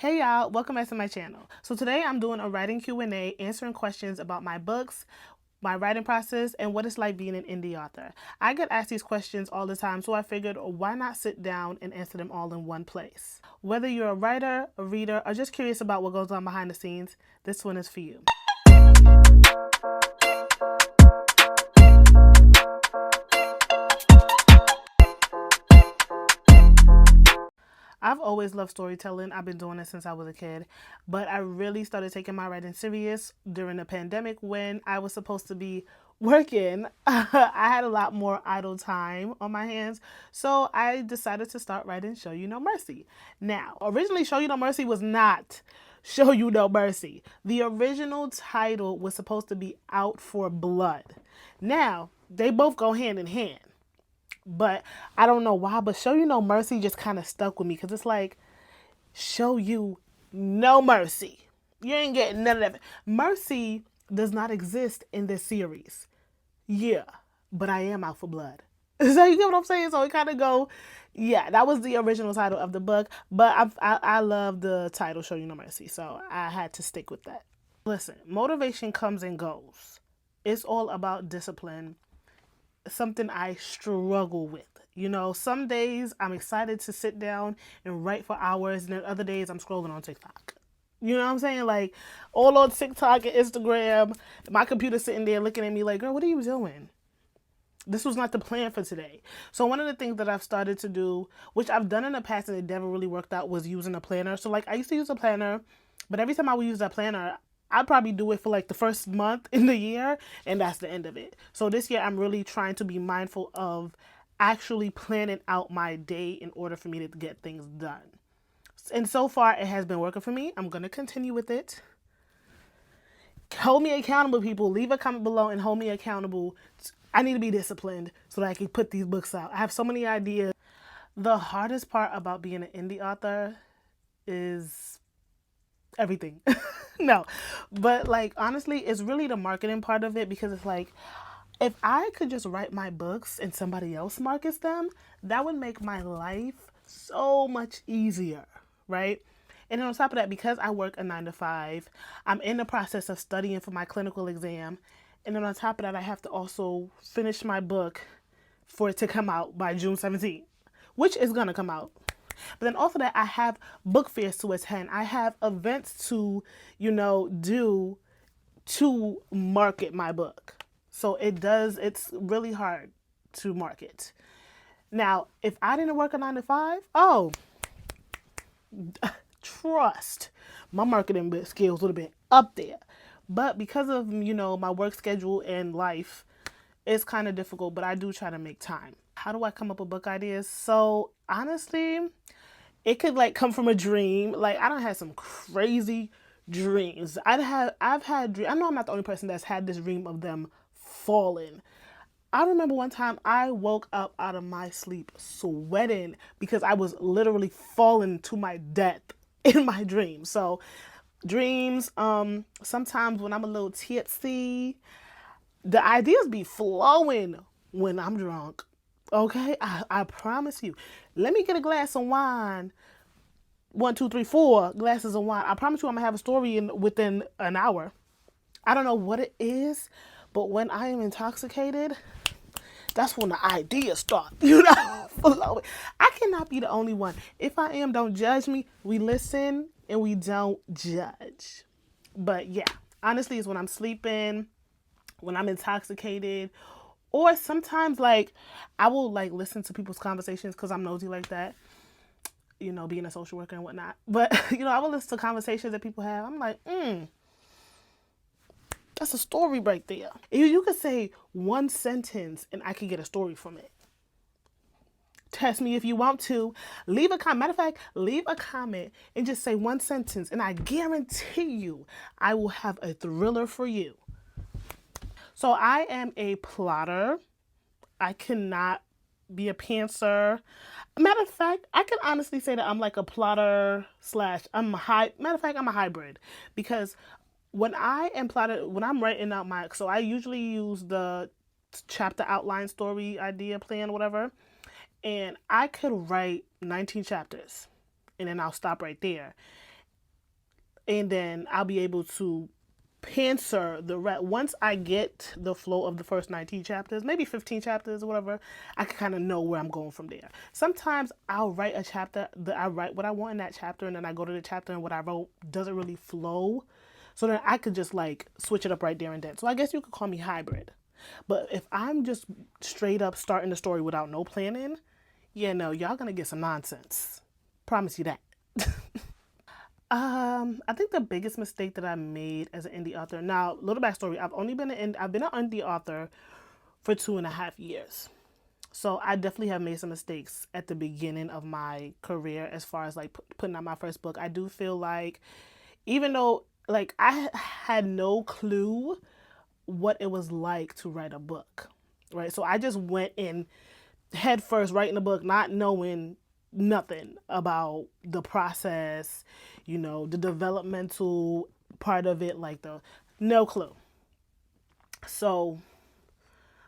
Hey y'all, welcome back to my channel. So today I'm doing a writing Q&A, answering questions about my books, my writing process, and what it's like being an indie author. I get asked these questions all the time, so I figured why not sit down and answer them all in one place. Whether you're a writer, a reader, or just curious about what goes on behind the scenes, this one is for you. I've always loved storytelling. I've been doing it since I was a kid, but I really started taking my writing serious during the pandemic when I was supposed to be working. I had a lot more idle time on my hands, so I decided to start writing Show You No Mercy. Now, originally Show You No Mercy was not Show You No Mercy. The original title was supposed to be Out for Blood. Now, they both go hand in hand. But I don't know why, but Show You No Mercy just kind of stuck with me because it's like, show you no mercy. You ain't getting none of that. Mercy does not exist in this series. Yeah, but I am out for blood. So you get what I'm saying? So it kind of go, yeah, that was the original title of the book, but I love the title Show You No Mercy, so I had to stick with that. Listen, motivation comes and goes. It's all about discipline, something I struggle with. You know, some days I'm excited to sit down and write for hours, and then other days I'm scrolling on TikTok. You know what I'm saying? Like, all on TikTok and Instagram, my computer's sitting there looking at me like, girl, what are you doing? This was not the plan for today. So one of the things that I've started to do, which I've done in the past and it never really worked out, was using a planner. So like I used to use a planner, but every time I would use that planner, I'd probably do it for like the first month in the year, and that's the end of it. So this year I'm really trying to be mindful of actually planning out my day in order for me to get things done. And so far it has been working for me. I'm going to continue with it. Hold me accountable, people. Leave a comment below and hold me accountable. I need to be disciplined so that I can put these books out. I have so many ideas. The hardest part about being an indie author is everything. No, but like honestly, it's really the marketing part of it, because it's like, if I could just write my books and somebody else markets them, that would make my life so much easier, right? And then on top of that, because I work a 9 to 5, I'm in the process of studying for my clinical exam. And then on top of that, I have to also finish my book for it to come out by June 17th, which is going to come out. But then also that I have book fairs to attend. I have events to, do to market my book. So it's really hard to market. Now, if I didn't work a 9 to 5, oh, trust, my marketing skills would have been up there. But because of, my work schedule and life, it's kind of difficult, but I do try to make time. How do I come up with book ideas? So honestly, it could like come from a dream. Like I don't have some crazy dreams. I've had I know I'm not the only person that's had this dream of them falling. I remember one time I woke up out of my sleep sweating because I was literally falling to my death in my dream. So dreams, sometimes when I'm a little tipsy, the ideas be flowing when I'm drunk. Okay, I promise you. Let me get a glass of wine. One, two, three, four glasses of wine. I promise you, I'm gonna have a story within an hour. I don't know what it is, but when I am intoxicated, that's when the ideas start, flowing. I cannot be the only one. If I am, don't judge me. We listen and we don't judge. But yeah, honestly, it's when I'm sleeping, when I'm intoxicated, or sometimes like I will like listen to people's conversations because I'm nosy like that. Being a social worker and whatnot. But I will listen to conversations that people have. I'm like, that's a story right there. You could say one sentence and I could get a story from it. Test me if you want to. Leave a comment. Matter of fact, leave a comment and just say one sentence, and I guarantee you I will have a thriller for you. So I am a plotter. I cannot be a pantser. Matter of fact, I can honestly say that I'm like a plotter slash matter of fact, I'm a hybrid, because when I'm writing out so I usually use the chapter outline, story, idea, plan, whatever, and I could write 19 chapters and then I'll stop right there. and then I'll be able to pantser the rest. Once I get the flow of the first 19 chapters, maybe 15 chapters or whatever, I can kind of know where I'm going from there. Sometimes I'll write a chapter that I write what I want in that chapter, and then I go to the chapter and what I wrote doesn't really flow. So then I could just like switch it up right there and then. So I guess you could call me hybrid. But if I'm just straight up starting the story without no planning, yeah, no, y'all gonna get some nonsense. Promise you that. I think the biggest mistake that I made as an indie author. Now, little backstory: I've been an indie author for 2.5 years. So I definitely have made some mistakes at the beginning of my career as far as like putting out my first book. I do feel like, even though like I had no clue what it was like to write a book, right? So I just went in head first writing a book, not knowing nothing about the process, the developmental part of it, like the no clue. So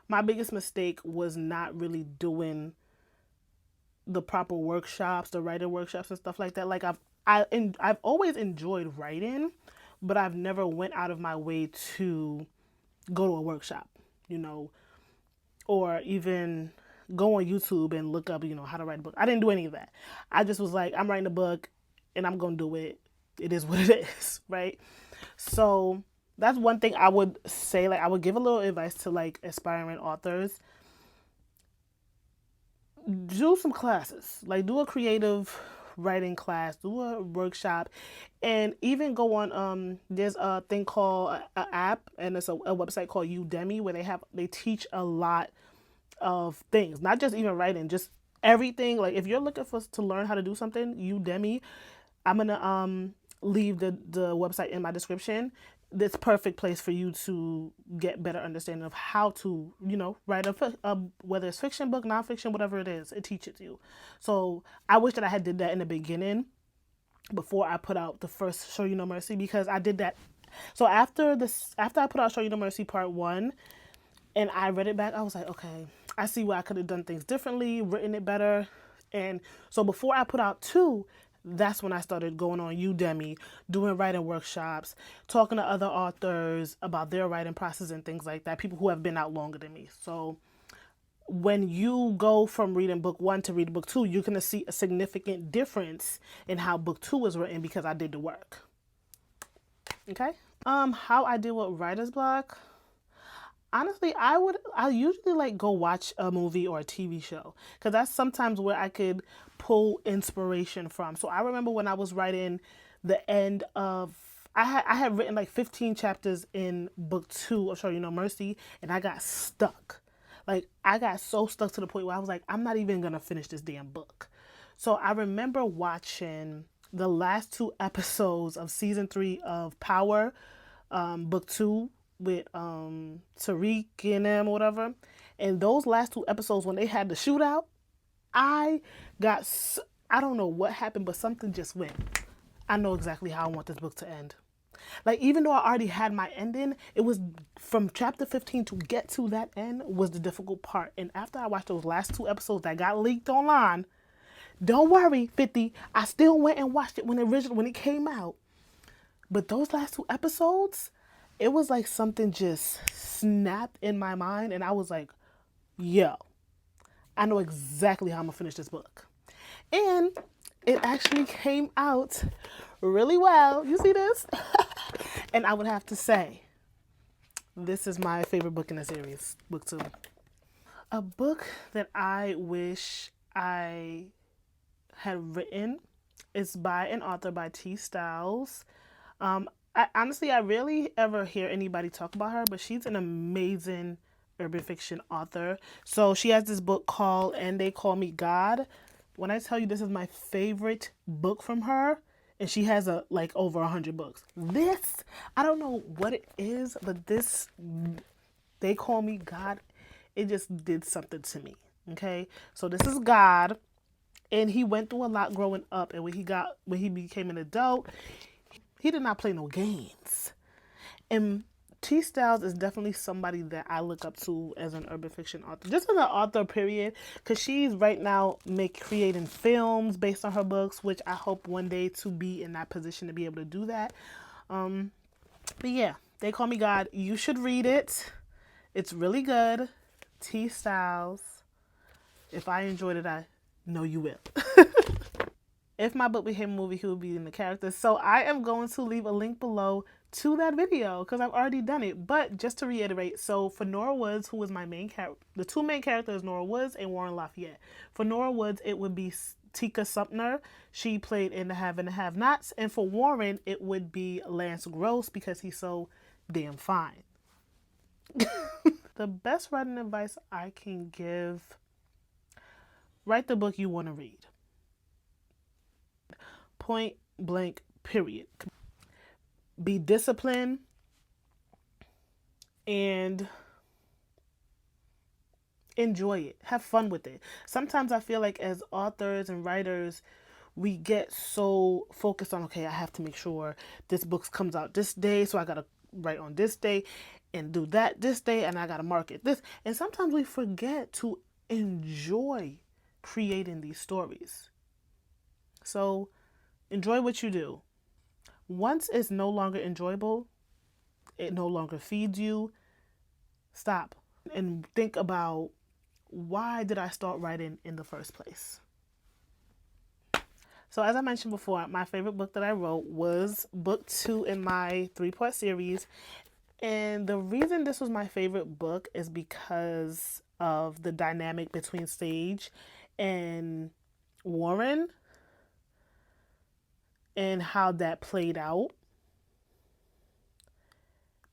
my biggest mistake was not really doing the proper workshops, the writing workshops and stuff like that. Like I've always enjoyed writing, but I've never went out of my way to go to a workshop, you know, or even go on YouTube and look up, how to write a book. I didn't do any of that. I just was like, I'm writing a book and I'm going to do it. It is what it is, right? So that's one thing I would say. Like, I would give a little advice to like aspiring authors. Do some classes, like do a creative writing class, do a workshop, and even go on there's a thing called a app, and it's a website called Udemy, where they teach a lot of things, not just even writing, just everything. Like if you're looking for to learn how to do something, Udemy, I'm gonna leave the website in my description. This perfect place for you to get better understanding of how to, write a whether it's fiction book, nonfiction, whatever it is, it teaches you. So I wish that I had did that in the beginning before I put out the first Show You No Mercy, because I did that. So after I put out Show You No Mercy Part 1, and I read it back, I was like, okay, I see where I could have done things differently, written it better. And so before I put out 2, that's when I started going on Udemy, doing writing workshops, talking to other authors about their writing process and things like that, people who have been out longer than me. So when you go from reading book 1 to reading book 2, you're going to see a significant difference in how book 2 is written, because I did the work. Okay? How I deal with writer's block? Honestly, I usually like go watch a movie or a TV show, because that's sometimes where I could pull inspiration from. So I remember when I was writing the end of I had written like 15 chapters in book 2 of Show You No Mercy, and I got stuck. Like I got so stuck to the point where I was like, I'm not even gonna finish this damn book. So I remember watching the last 2 episodes of season 3 of Power, book 2, with Tariq and them or whatever. And those last 2 episodes, when they had the shootout, I got, I don't know what happened, but something just went. I know exactly how I want this book to end. Like, even though I already had my ending, it was from chapter 15 to get to that end was the difficult part. And after I watched those last 2 episodes that got leaked online, don't worry, 50, I still went and watched it when it came out. But those last 2 episodes, it was like something just snapped in my mind, and I was like, yo, I know exactly how I'm gonna finish this book. And it actually came out really well. You see this? And I would have to say, this is my favorite book in the series, book 2. A book that I wish I had written is by an author by T. Styles. I rarely ever hear anybody talk about her, but she's an amazing urban fiction author. So she has this book called And They Call Me God. When I tell you this is my favorite book from her, and she has like over 100 books. This, I don't know what it is, but this, They Call Me God, it just did something to me. Okay, so this is God, and he went through a lot growing up, and when he became an adult, he did not play no games. And T. Styles is definitely somebody that I look up to as an urban fiction author, just as an author, period. Because she's right now creating films based on her books, which I hope one day to be in that position to be able to do that. But yeah, They Call Me God. You should read it. It's really good. T. Styles. If I enjoyed it, I know you will. If my book became a movie, he would be in the characters. So I am going to leave a link below to that video because I've already done it. But just to reiterate, so for Nora Woods, who was my main character, the two main characters, Nora Woods and Warren Lafayette. For Nora Woods, it would be Tika Sumner. She played in The Have and the Have-Nots. And for Warren, it would be Lance Gross because he's so damn fine. The best writing advice I can give: write the book you want to read. Point blank, period. Be disciplined and enjoy it. Have fun with it. Sometimes I feel like as authors and writers, we get so focused on, okay, I have to make sure this book comes out this day, so I got to write on this day and do that this day, and I got to market this. And sometimes we forget to enjoy creating these stories. So enjoy what you do. Once it's no longer enjoyable, it no longer feeds you, stop and think about, why did I start writing in the first place? So as I mentioned before, my favorite book that I wrote was book 2 in my 3-part series. And the reason this was my favorite book is because of the dynamic between Sage and Warren and how that played out,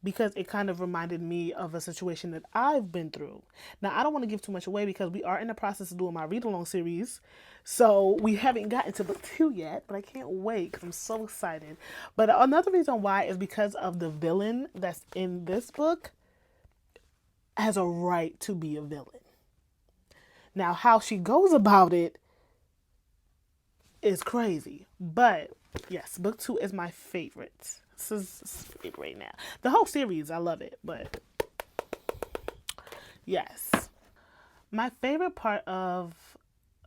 because it kind of reminded me of a situation that I've been through. Now, I don't want to give too much away because we are in the process of doing my read-along series, so we haven't gotten to book 2 yet, but I can't wait because I'm so excited. But another reason why is because of the villain that's in this book has a right to be a villain. Now, how she goes about it is crazy, but yes, book 2 is my favorite. This is big right now. The whole series, I love it, but yes. My favorite part of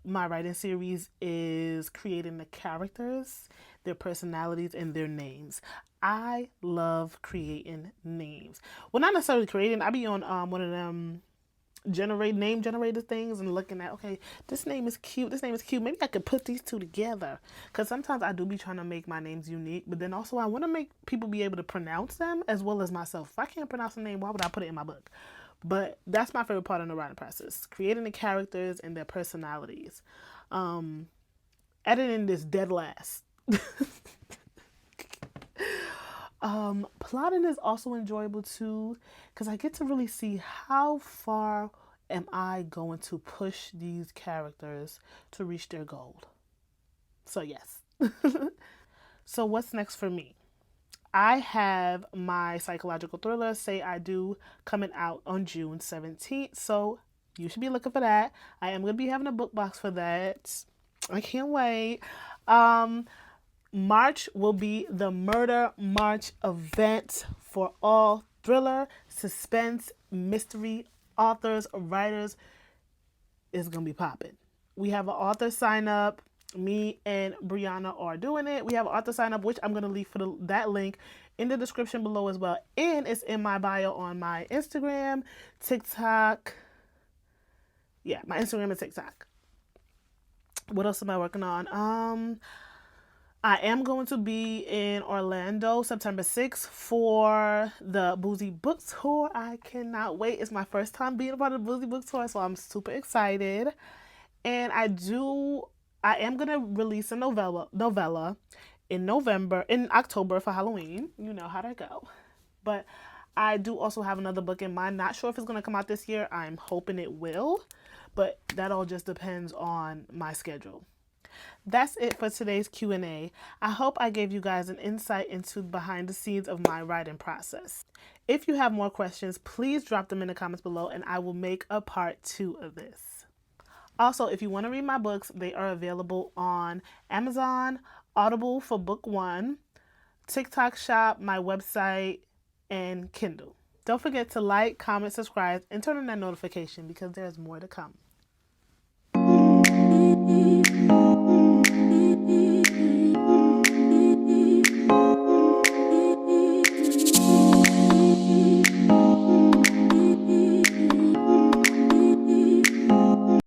my writing series is creating the characters, their personalities, and their names. I love creating names. Well, not necessarily creating. I be on one of them name generator things and looking at, okay, this name is cute, maybe I could put these two together, because sometimes I do be trying to make my names unique, but then also I want to make people be able to pronounce them as well as myself. If I can't pronounce a name, why would I put it in my book? But that's my favorite part of the writing process: creating the characters and their personalities. Editing this dead last. Plotting is also enjoyable too, because I get to really see how far am I going to push these characters to reach their goal. So yes. So what's next for me? I have my psychological thriller, Say I Do, coming out on June 17th. So you should be looking for that. I am going to be having a book box for that. I can't wait. March will be the Murder March event for all thriller, suspense, mystery authors, writers. Is going to be popping. We have an author sign up. Me and Brianna are doing it. We have an author sign up, which I'm going to leave for that link in the description below as well. And it's in my bio on my Instagram, TikTok. Yeah, my Instagram and TikTok. What else am I working on? I am going to be in Orlando September 6th for the Boozy Book Tour. I cannot wait. It's my first time being a part of the Boozy Book Tour, so I'm super excited. And I am going to release a novella in October for Halloween. You know how that go. But I do also have another book in mind. Not sure if it's going to come out this year. I'm hoping it will, but that all just depends on my schedule. That's it for today's Q&A. I hope I gave you guys an insight into behind the scenes of my writing process. If you have more questions, please drop them in the comments below and I will make a part 2 of this. Also, if you want to read my books, they are available on Amazon, Audible for book 1, TikTok Shop, my website, and Kindle. Don't forget to like, comment, subscribe, and turn on that notification because there's more to come.